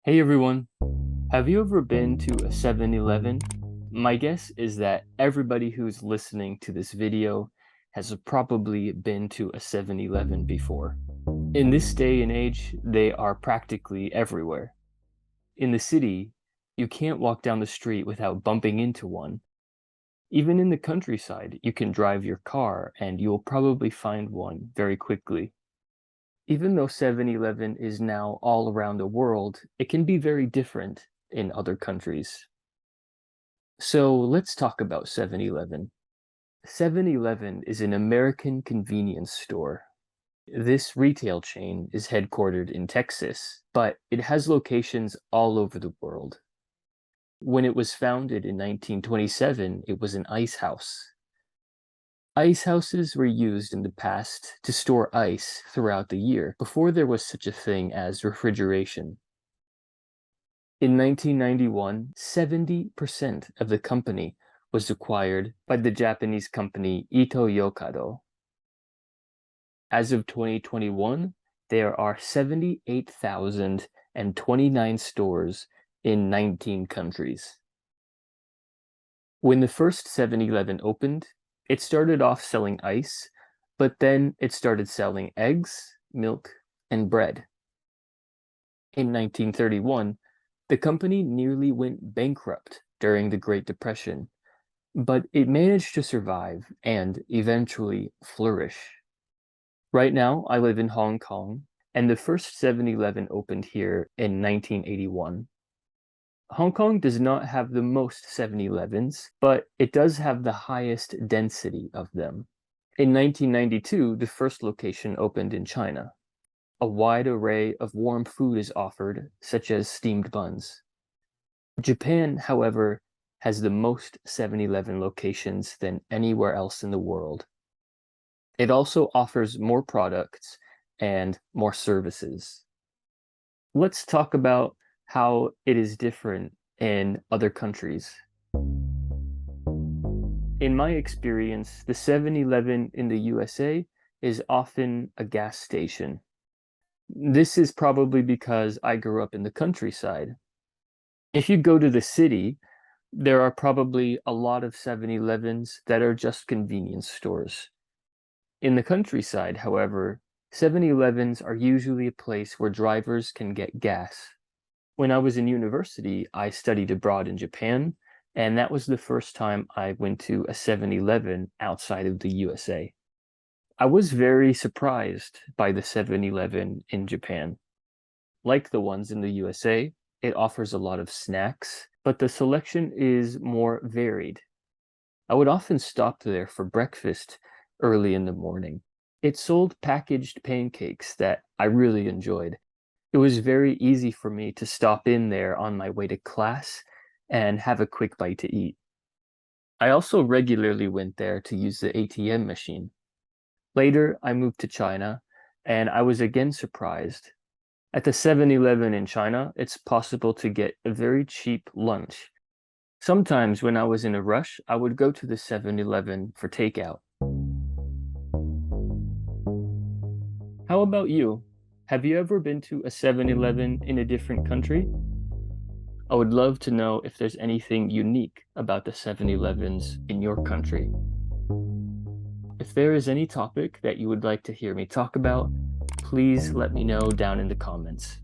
Hey everyone, have you ever been to a 7-Eleven? My guess is that everybody who's listening to this video has probably been to a 7-Eleven before. In this day and age, they are practically everywhere. In the city, you can't walk down the street without bumping into one. Even in the countryside, you can drive your car and you'll probably find one very quickly. Even though 7-Eleven is now all around the world, it can be very different in other countries. So let's talk about 7-Eleven. 7-Eleven is an American convenience store. This retail chain is headquartered in Texas, but it has locations all over the world. When it was founded in 1927, it was an ice house. Ice houses were used in the past to store ice throughout the year before there was such a thing as refrigeration. In 1991, 70% of the company was acquired by the Japanese company Ito-Yokado. As of 2021, there are 78,029 stores in 19 countries. When the first 7-Eleven opened, it started off selling ice, but then it started selling eggs, milk, and bread. In 1931, the company nearly went bankrupt during the Great Depression, but it managed to survive and eventually flourish. Right now, I live in Hong Kong, and the first 7-Eleven opened here in 1981. Hong Kong does not have the most 7-Elevens, but it does have the highest density of them. In 1992, the first location opened in China. A wide array of warm food is offered, such as steamed buns. Japan, however, has the most 7-Eleven locations than anywhere else in the world. It also offers more products and more services. Let's talk about how it is different in other countries. In my experience, the 7-Eleven in the USA is often a gas station. This is probably because I grew up in the countryside. If you go to the city, there are probably a lot of 7-Elevens that are just convenience stores. In the countryside, however, 7-Elevens are usually a place where drivers can get gas. When I was in university, I studied abroad in Japan, and that was the first time I went to a 7-Eleven outside of the USA. I was very surprised by the 7-Eleven in Japan. Like the ones in the USA, it offers a lot of snacks, but the selection is more varied. I would often stop there for breakfast early in the morning. It sold packaged pancakes that I really enjoyed. It was very easy for me to stop in there on my way to class and have a quick bite to eat. I also regularly went there to use the ATM machine. Later, I moved to China, and I was again surprised. At the 7-Eleven in China, it's possible to get a very cheap lunch. Sometimes when I was in a rush, I would go to the 7-Eleven for takeout. How about you? Have you ever been to a 7-Eleven in a different country? I would love to know if there's anything unique about the 7-Elevens in your country. If there is any topic that you would like to hear me talk about, please let me know down in the comments.